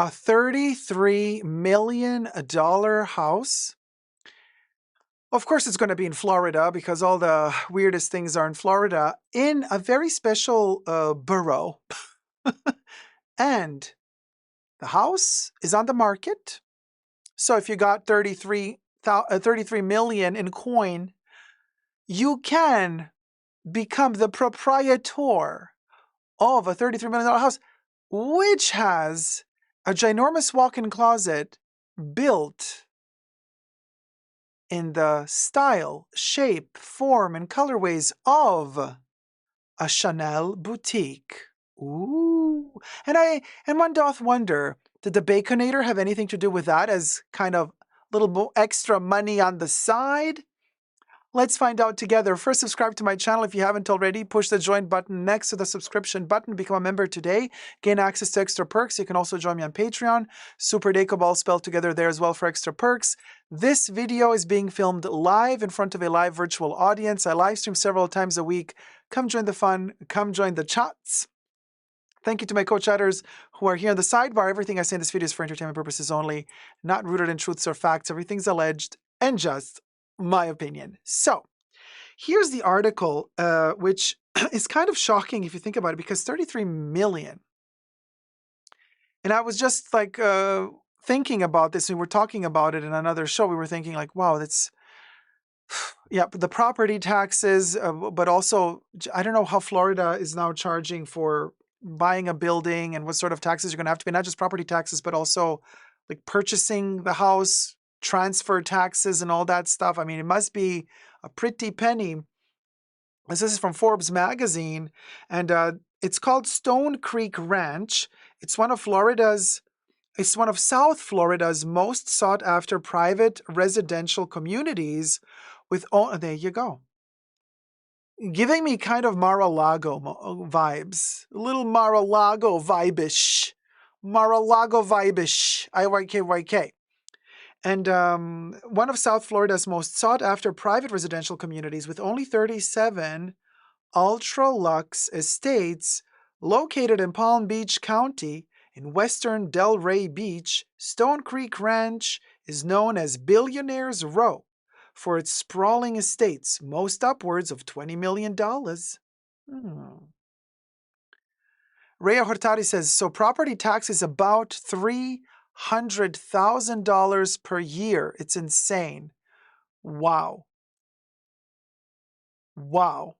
A $33 million house. Of course, it's going to be in Florida because all the weirdest things are in Florida, in a very special borough. And the house is on the market. So if you got 33 million in coin, you can become the proprietor of a $33 million house, which has a ginormous walk-in closet built in the style, shape, form, and colorways of a Chanel boutique. Ooh. And one doth wonder, did the Baconator have anything to do with that as kind of little extra money on the side? Let's find out together. First, subscribe to my channel if you haven't already. Push the join button next to the subscription button. Become a member today. Gain access to extra perks. You can also join me on Patreon. Super Dacob all spelled together there as well for extra perks. This video is being filmed live in front of a live virtual audience. I live stream several times a week. Come join the fun. Come join the chats. Thank you to my co-chatters who are here on the sidebar. Everything I say in this video is for entertainment purposes only, not rooted in truths or facts. Everything's alleged and just my opinion. So here's the article, which is kind of shocking if you think about it, because 33 million. And I was just like thinking about this. We were talking about it in another show. We were thinking like, wow, that's, yeah, the property taxes, but also, I don't know how Florida is now charging for buying a building and what sort of taxes you're going to have to pay, not just property taxes, but also like purchasing the house, transfer taxes and all that stuff. I mean, it must be a pretty penny. This is from Forbes magazine, and it's called Stone Creek Ranch. It's one of South Florida's most sought after private residential communities with, oh, there you go. Giving me kind of Mar-a-Lago vibes. A little Mar-a-Lago vibe-ish. Mar-a-Lago vibe-ish. IYK. And one of South Florida's most sought-after private residential communities with only 37 ultra-luxe estates located in Palm Beach County in western Delray Beach, Stone Creek Ranch is known as Billionaire's Row for its sprawling estates, most upwards of $20 million. Rhea Hortari says, so property tax is about $300,000 per year. It's insane. Wow. Wow.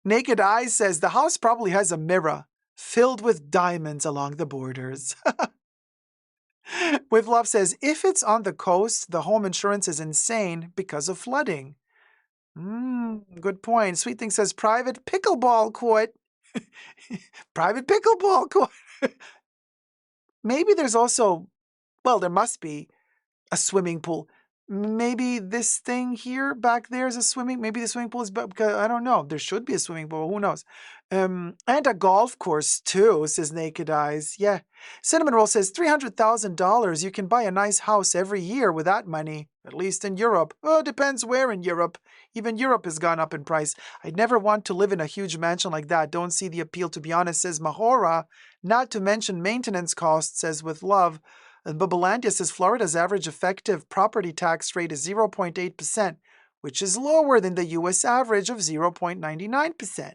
Naked Eyes says, the house probably has a mirror filled with diamonds along the borders. With Love says, if it's on the coast, the home insurance is insane because of flooding. Good point. Sweet Thing says, private pickleball court. Private pickleball court. Maybe there's also, well, there must be a swimming pool. Maybe this thing here back there is a swimming. Maybe the swimming pool is, because I don't know. There should be a swimming pool. Who knows? And a golf course too, says Naked Eyes. Yeah. Cinnamon Roll says $300,000. You can buy a nice house every year with that money, at least in Europe. Oh, depends where in Europe. Even Europe has gone up in price. I'd never want to live in a huge mansion like that. Don't see the appeal, to be honest, says Mahora. Not to mention maintenance costs, says With Love. And Bubalandia says Florida's average effective property tax rate is 0.8%, which is lower than the U.S. average of 0.99%.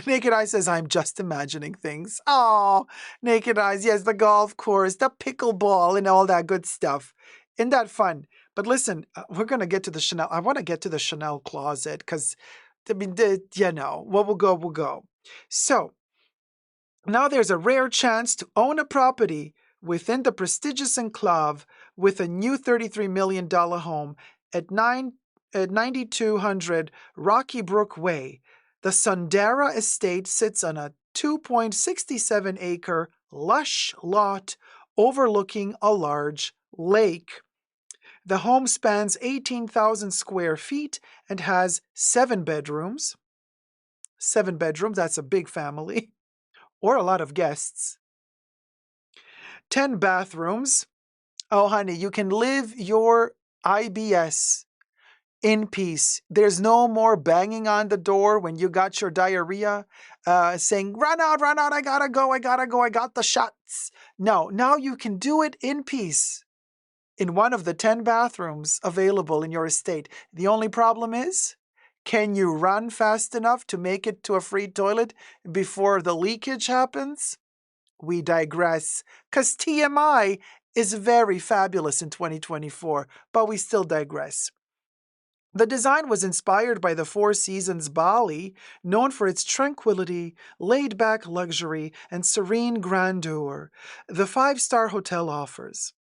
Naked Eye says, I'm just imagining things. Oh, Naked Eyes, yes, the golf course, the pickleball, and all that good stuff. Isn't that fun? But listen, we're going to get to the Chanel. I want to get to the Chanel closet because, I mean, you know, what will go, will go. So, now there's a rare chance to own a property within the prestigious enclave with a new $33 million home at 9200 Rocky Brook Way. The Sundara estate sits on a 2.67-acre lush lot overlooking a large lake. The home spans 18,000 square feet and has 7 bedrooms. 7 bedrooms, that's a big family. Or a lot of guests. 10 bathrooms. Oh, honey, you can live your IBS, in peace. There's no more banging on the door when you got your diarrhea, saying, run out, I gotta go, I got the shots. No, now you can do it in peace in one of the 10 bathrooms available in your estate. The only problem is, can you run fast enough to make it to a free toilet before the leakage happens? We digress, because TMI is very fabulous in 2024, but we still digress. The design was inspired by the Four Seasons Bali, known for its tranquility, laid-back luxury, and serene grandeur the five-star hotel offers.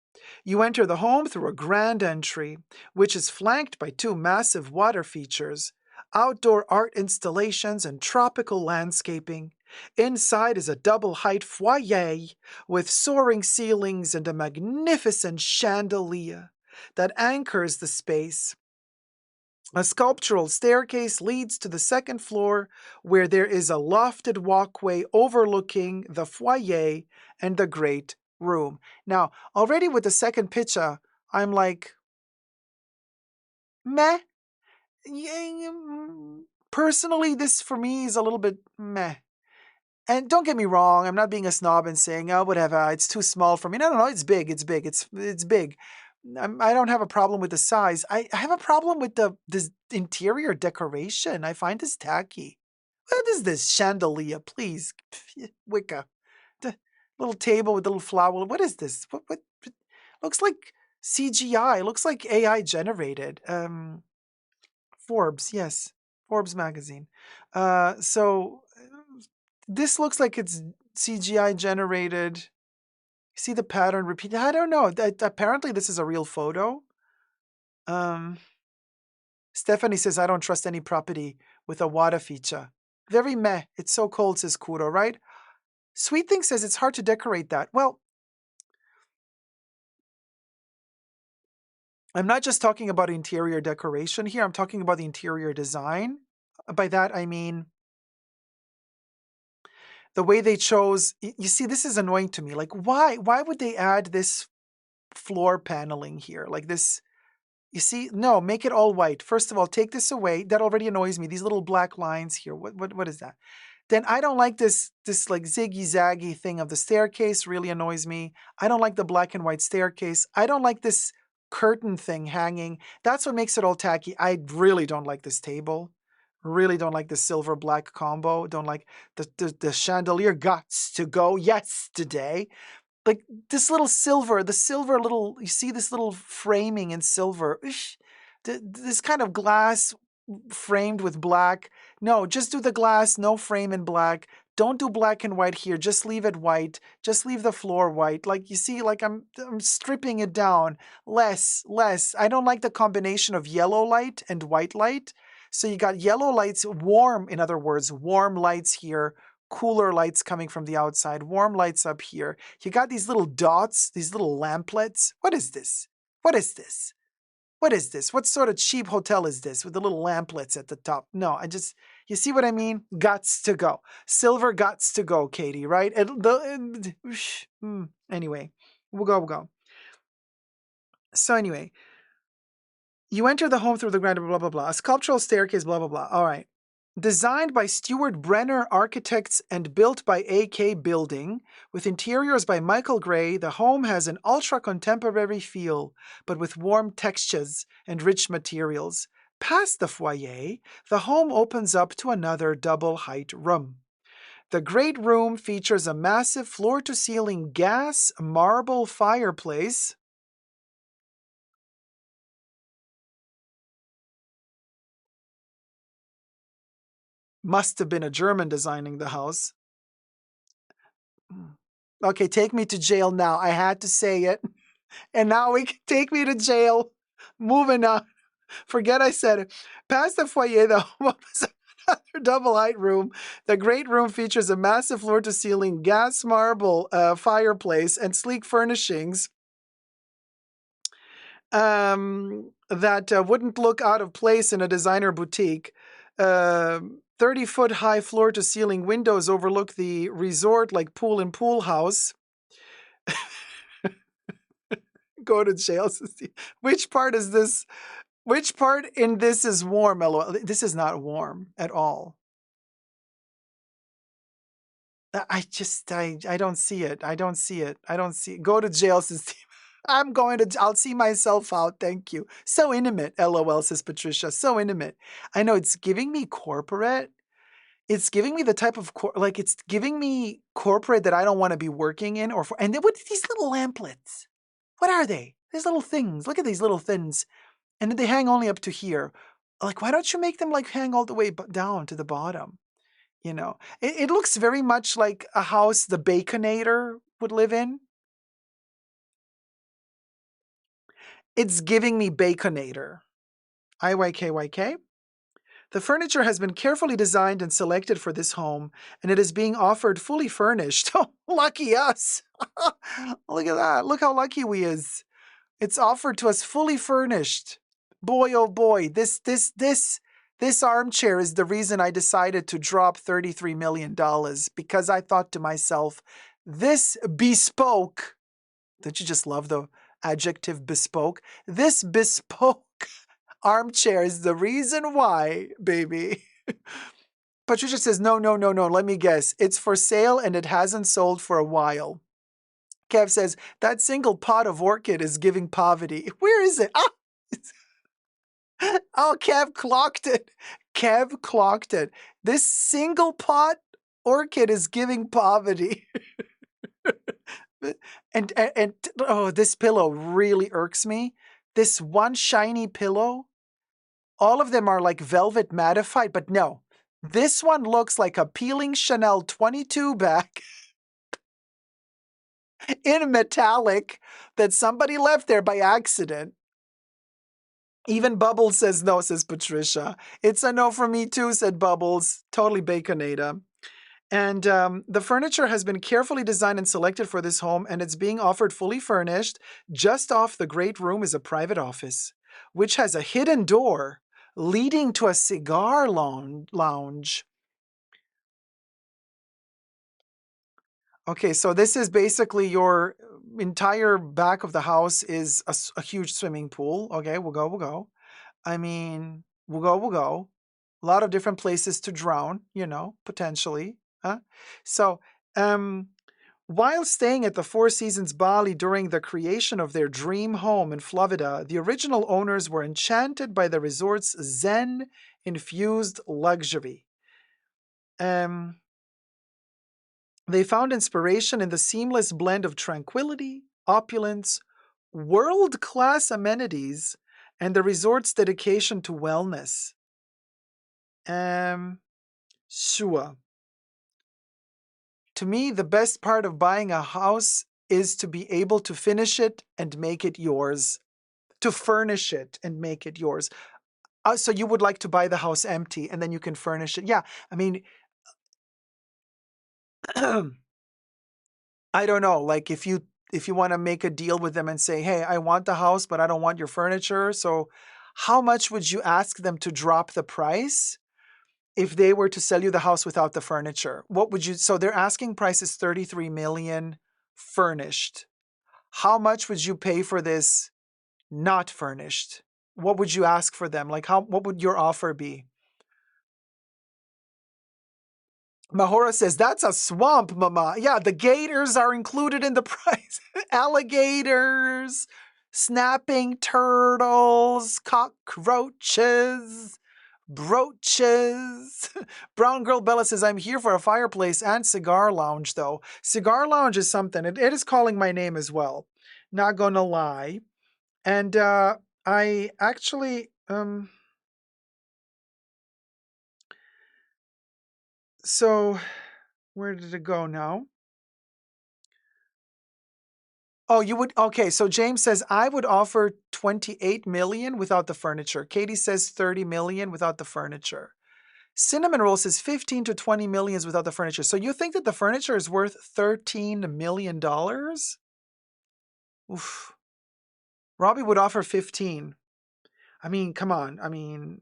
You enter the home through a grand entry, which is flanked by two massive water features, outdoor art installations, and tropical landscaping. Inside is a double-height foyer with soaring ceilings and a magnificent chandelier that anchors the space. A sculptural staircase leads to the second floor, where there is a lofted walkway overlooking the foyer and the great room. Now, already with the second picture, I'm like, meh. Personally, this for me is a little bit meh. And don't get me wrong, I'm not being a snob and saying, oh, whatever, it's too small for me. No, it's big, it's big. I don't have a problem with the size. I have a problem with this interior decoration. I find this tacky. What is this chandelier, please? Wicca. The little table with a little flower. What is this? What looks like CGI, looks like AI generated. Forbes, yes. Forbes magazine. So this looks like it's CGI generated. See the pattern repeated? I don't know. Apparently this is a real photo. Stephanie says, I don't trust any property with a water feature. Very meh. It's so cold, says Kuro, right? Sweet Thing says it's hard to decorate that. Well, I'm not just talking about interior decoration here. I'm talking about the interior design. By that, I mean the way they chose. You see, this is annoying to me. Like, why would they add this floor paneling here? Like this, you see, no, make it all white. First of all, take this away. That already annoys me. These little black lines here. What is that? Then I don't like this like ziggy-zaggy thing of the staircase. Really annoys me. I don't like the black and white staircase. I don't like this curtain thing hanging. That's what makes it all tacky. I really don't like this table. Really don't like the silver black combo. Don't like the chandelier guts to go yesterday. Like this little silver, the silver little, you see this little framing in silver. This kind of glass framed with black. No, just do the glass, no frame in black. Don't do black and white here. Just leave it white. Just leave the floor white. Like you see, like I'm stripping it down. Less. I don't like the combination of yellow light and white light. So you got yellow lights, warm, in other words, warm lights here, cooler lights coming from the outside, warm lights up here. You got these little dots, these little lamplets. What is this? What is this? What is this? What sort of cheap hotel is this with the little lamplets at the top? No, you see what I mean? Gots to go. Silver gots to go, Katie, right? Anyway, we'll go. So anyway, you enter the home through the grand blah, blah, blah. A sculptural staircase, blah, blah, blah. All right. Designed by Stuart Brenner Architects and built by AK Building, with interiors by Michael Gray, the home has an ultra-contemporary feel, but with warm textures and rich materials. Past the foyer, the home opens up to another double-height room. The great room features a massive floor-to-ceiling gas marble fireplace. Must have been a German designing the house. Okay, take me to jail now. I had to say it. And now we can take me to jail. Moving on. Forget I said it. Past the foyer, the home opens another double-height room. The great room features a massive floor-to-ceiling gas marble fireplace and sleek furnishings that wouldn't look out of place in a designer boutique. 30-foot high floor-to-ceiling windows overlook the resort like pool and pool house. Go to jail. Which part is this? Which part in this is warm, LOL? This is not warm at all. I don't see it. I don't see it. I don't see it. Go to jail, says Steve. I'll see myself out. Thank you. So intimate, LOL, says Patricia. So intimate. I know it's giving me corporate. It's giving me the type of, it's giving me corporate that I don't want to be working in and then what are these little lamplets? What are they? These little things. Look at these little things. And they hang only up to here. Like, why don't you make them like hang all the way down to the bottom? You know, it looks very much like a house the Baconator would live in. It's giving me Baconator. IYKYK. The furniture has been carefully designed and selected for this home, and it is being offered fully furnished. Oh, lucky us. Look at that. Look how lucky we is. It's offered to us fully furnished. Boy, oh boy, this armchair is the reason I decided to drop $33 million, because I thought to myself, this bespoke, don't you just love the adjective bespoke? This bespoke armchair is the reason why, baby. Patricia says, no, let me guess. It's for sale and it hasn't sold for a while. Kev says, that single pot of orchid is giving poverty. Where is it? Ah! Oh, Kev clocked it. Kev clocked it. This single pot orchid is giving poverty. and oh, this pillow really irks me. This one shiny pillow, all of them are like velvet mattified, but no. This one looks like a peeling Chanel 22 bag in metallic that somebody left there by accident. Even Bubbles says no, says Patricia. It's a no for me too, said Bubbles. Totally Baconada. And the furniture has been carefully designed and selected for this home, and it's being offered fully furnished. Just off the great room is a private office, which has a hidden door leading to a cigar lounge. Okay, so this is basically your entire back of the house is a huge swimming pool. Okay, we'll go. I mean, we'll go. A lot of different places to drown, potentially. Huh? So, while staying at the Four Seasons Bali during the creation of their dream home in Florida, the original owners were enchanted by the resort's Zen-infused luxury. They found inspiration in the seamless blend of tranquility, opulence, world-class amenities, and the resort's dedication to wellness. Sure. To me, the best part of buying a house is to be able to finish it and make it yours. To furnish it and make it yours. So you would like to buy the house empty and then you can furnish it. Yeah, I mean, I don't know, like if you want to make a deal with them and say, hey, I want the house, but I don't want your furniture. So how much would you ask them to drop the price if they were to sell you the house without the furniture? What would you, so their asking price is $33 million furnished. How much would you pay for this not furnished? What would you ask for them? Like what would your offer be? Mahora says, that's a swamp, mama. Yeah, the gators are included in the price. Alligators, snapping turtles, cockroaches, brooches. Brown Girl Bella says, I'm here for a fireplace and cigar lounge, though. Cigar lounge is something. It is calling my name as well. Not gonna lie. And I actually... So, where did it go now? Oh, you would, okay, so James says, I would offer 28 million without the furniture. Katie says 30 million without the furniture. Cinnamon Roll says 15 to 20 million without the furniture. So you think that the furniture is worth $13 million? Oof. Robbie would offer 15. I mean, come on. I mean,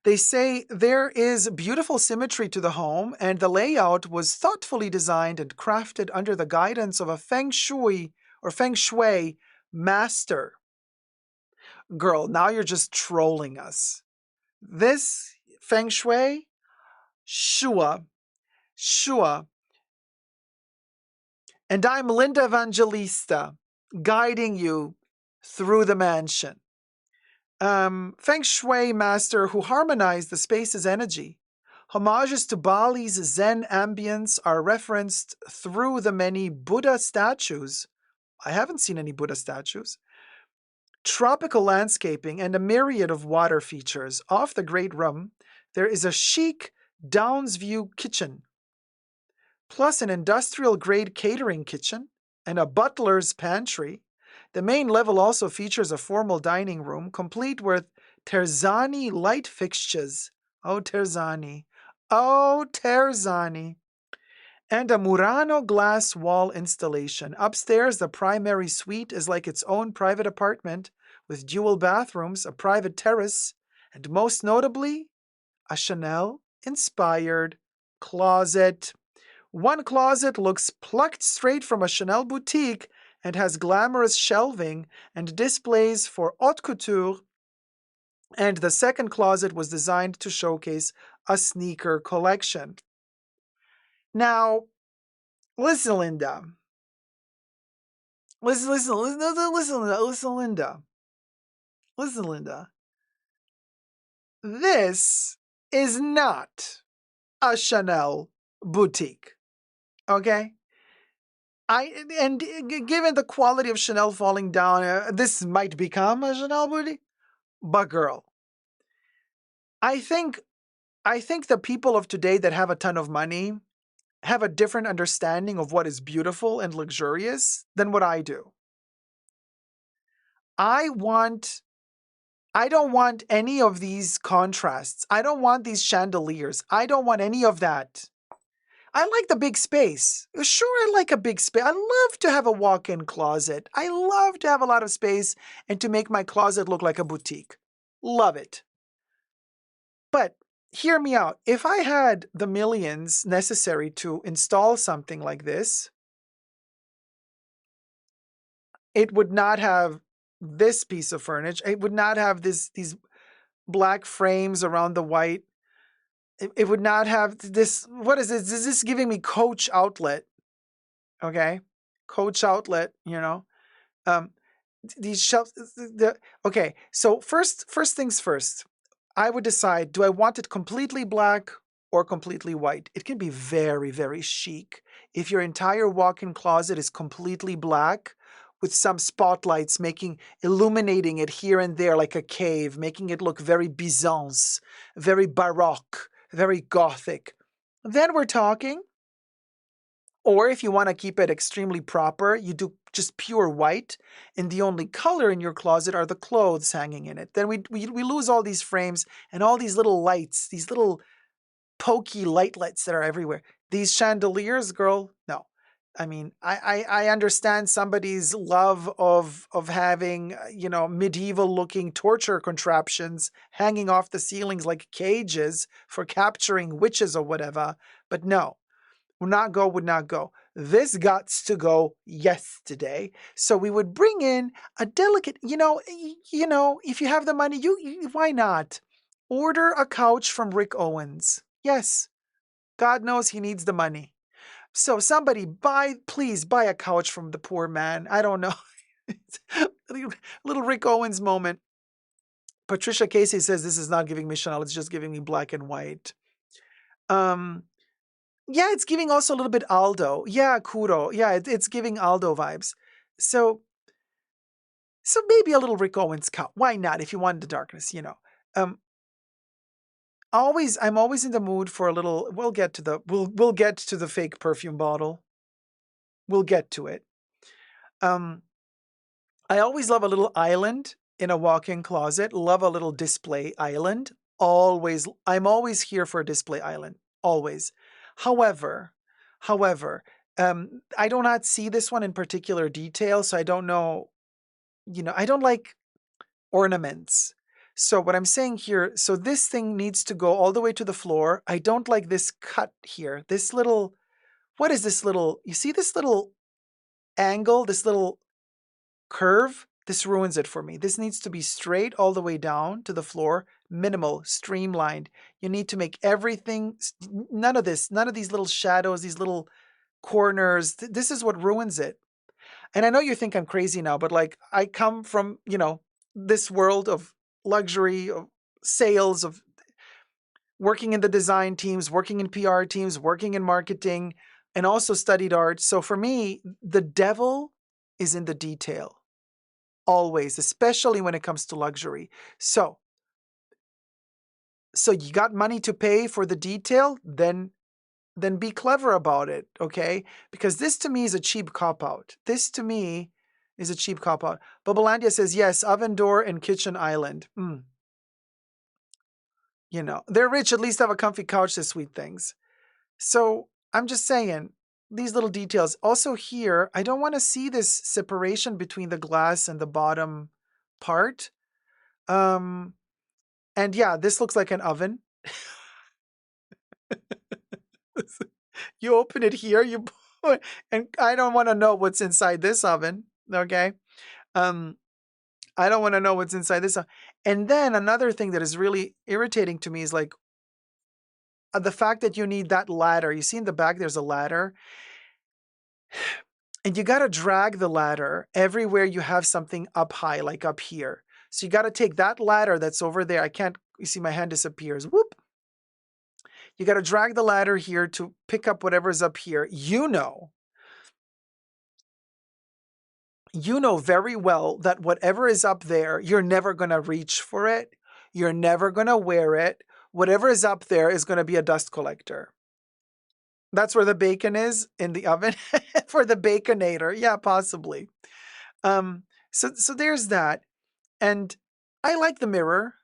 they say there is beautiful symmetry to the home, and the layout was thoughtfully designed and crafted under the guidance of a feng shui Master. Girl, now you're just trolling us. This feng shui, Shua, Shua. And I'm Linda Evangelista, guiding you through the mansion. Feng Shui master who harmonized the space's energy. Homages to Bali's Zen ambience are referenced through the many Buddha statues. I haven't seen any Buddha statues. Tropical landscaping and a myriad of water features. Off the great room, there is a chic Downs View kitchen, plus an industrial-grade catering kitchen and a butler's pantry. The main level also features a formal dining room, complete with Terzani light fixtures. Oh, Terzani. Oh, Terzani. And a Murano glass wall installation. Upstairs, the primary suite is like its own private apartment with dual bathrooms, a private terrace, and most notably, a Chanel-inspired closet. One closet looks plucked straight from a Chanel boutique and has glamorous shelving and displays for haute couture, and the second closet was designed to showcase a sneaker collection. Now, listen, Linda. Listen, Linda. Listen, Linda. This is not a Chanel boutique, okay? Given the quality of Chanel falling down, this might become a Chanel boutique. But girl, I think the people of today that have a ton of money have a different understanding of what is beautiful and luxurious than what I do. I don't want any of these contrasts. I don't want these chandeliers. I don't want any of that. I like the big space. Sure, I like a big space. I love to have a walk-in closet. I love to have a lot of space and to make my closet look like a boutique. Love it. But hear me out. If I had the millions necessary to install something like this, it would not have this piece of furniture. It would not have these black frames around the white. It would not have this. What is this? Is this giving me Coach outlet? Okay, Coach outlet. These shelves. Okay, so first things first. I would decide, do I want it completely black or completely white? It can be very, very chic. If your entire walk-in closet is completely black with some spotlights illuminating it here and there like a cave, making it look very Byzance, very Baroque, very Gothic, then we're talking. Or if you want to keep it extremely proper, you do just pure white, and the only color in your closet are the clothes hanging in it. Then we lose all these frames and all these little lights, these little pokey lightlets that are everywhere. These chandeliers, girl, no. I mean, I understand somebody's love of having, medieval-looking torture contraptions hanging off the ceilings like cages for capturing witches or whatever, but no. Would not go. This gots to go yesterday. So we would bring in a delicate, if you have the money, why not? Order a couch from Rick Owens. Yes, God knows he needs the money. So somebody please buy a couch from the poor man. I don't know. Little Rick Owens moment. Patricia Casey says this is not giving me Chanel, it's just giving me black and white. Yeah, it's giving also a little bit Aldo. Yeah, Kuro. Yeah, it's giving Aldo vibes. So maybe a little Rick Owens cut. Why not? If you want the darkness, I'm always in the mood for a little. We'll get to the fake perfume bottle. We'll get to it. I always love a little island in a walk-in closet. Love a little display island. I'm always here for a display island. Always. However, I do not see this one in particular detail, so I don't know, I don't like ornaments. So what I'm saying here, so this thing needs to go all the way to the floor. I don't like this cut here. This little, what is this little, you see this little angle, this little curve? This ruins it for me. This needs to be straight all the way down to the floor, minimal, streamlined. You need to make everything, none of this, none of these little shadows, these little corners. This is what ruins it. And I know you think I'm crazy now, but like I come from, this world of luxury, of sales, of working in the design teams, working in PR teams, working in marketing, and also studied art. So for me, the devil is in the detail, always, especially when it comes to luxury. So you got money to pay for the detail, then be clever about it, okay? Because this to me is a cheap cop-out. This to me is a cheap cop-out. Bubblelandia says, yes, oven door and kitchen island. They're rich, at least have a comfy couch, the sweet things. So I'm just saying, these little details. Also here, I don't want to see this separation between the glass and the bottom part. And yeah, this looks like an oven. You open it here, and I don't want to know what's inside this oven, okay? I don't want to know what's inside this oven. And then another thing that is really irritating to me is like the fact that you need that ladder. You see in the back, there's a ladder. And you got to drag the ladder everywhere you have something up high, like up here. So you got to take that ladder that's over there. You see my hand disappears. Whoop. You got to drag the ladder here to pick up whatever's up here. You know very well that whatever is up there, you're never going to reach for it. You're never going to wear it. Whatever is up there is going to be a dust collector. That's where the bacon is, in the oven for the baconator. Yeah, possibly. So there's that. And I like the mirror.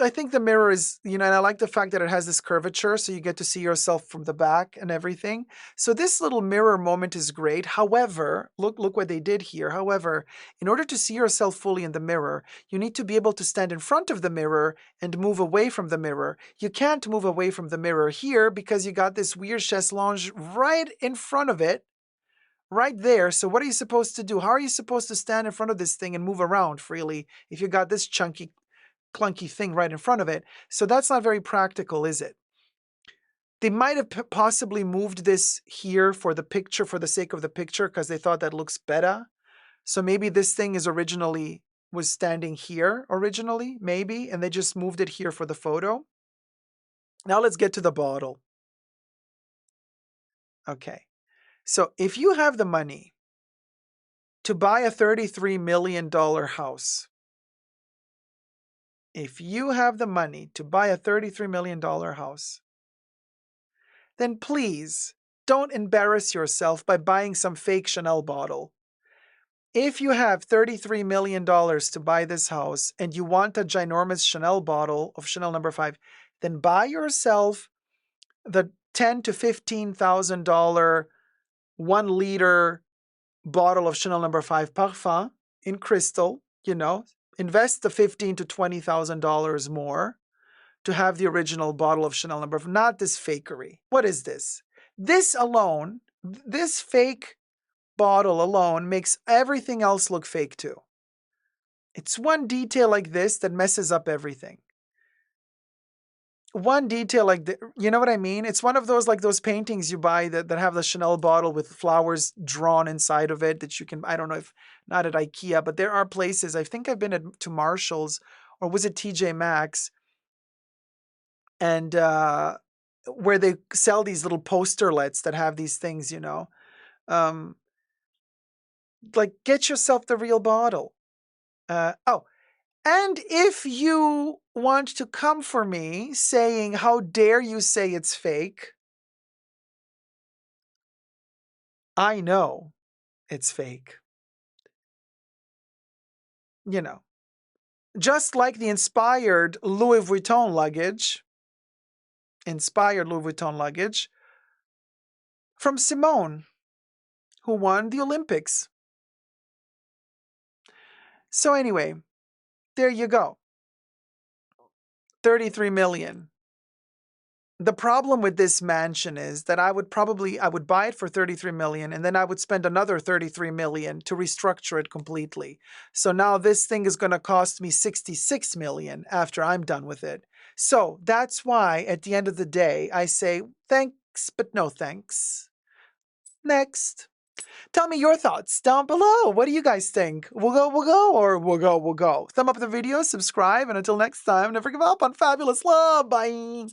I think the mirror is, and I like the fact that it has this curvature, so you get to see yourself from the back and everything. So this little mirror moment is great. However, look what they did here. However, in order to see yourself fully in the mirror, you need to be able to stand in front of the mirror and move away from the mirror. You can't move away from the mirror here because you got this weird chaise lounge right in front of it, right there. So what are you supposed to do? How are you supposed to stand in front of this thing and move around freely if you got this chunky, clunky thing right in front of it? So that's not very practical, is it? They might have possibly moved this here for the picture, for the sake of the picture, because they thought that looks better. So maybe this thing was standing here originally, maybe, and they just moved it here for the photo. Now let's get to the bottle. Okay. So if you have the money to buy a $33 million house, if you have the money to buy a $33 million house, then please don't embarrass yourself by buying some fake Chanel bottle. If you have $33 million to buy this house and you want a ginormous Chanel bottle of Chanel No. 5, then buy yourself the $10,000 to $15,000 1 liter bottle of Chanel No. 5 Parfum in crystal, invest the $15,000 to $20,000 more to have the original bottle of Chanel No. 5, not this fakery. What is this? This alone, this fake bottle alone makes everything else look fake too. It's one detail like this that messes up everything. One detail like this, you know what I mean? It's one of those, like those paintings you buy that have the Chanel bottle with flowers drawn inside of it that you can, I don't know if not at IKEA, but there are places. I think I've been to Marshall's, or was it TJ Maxx, and where they sell these little posterlets that have these things, like get yourself the real bottle. And if you want to come for me saying, how dare you say it's fake? I know it's fake. Just like the inspired Louis Vuitton luggage from Simone, who won the Olympics. So anyway, there you go. 33 million. The problem with this mansion is that I would buy it for 33 million and then I would spend another 33 million to restructure it completely. So now this thing is going to cost me 66 million after I'm done with it. So that's why at the end of the day, I say thanks, but no thanks. Next. Tell me your thoughts down below. What do you guys think? We'll go, or we'll go. Thumb up the video, subscribe, and until next time, never give up on fabulous love. Bye.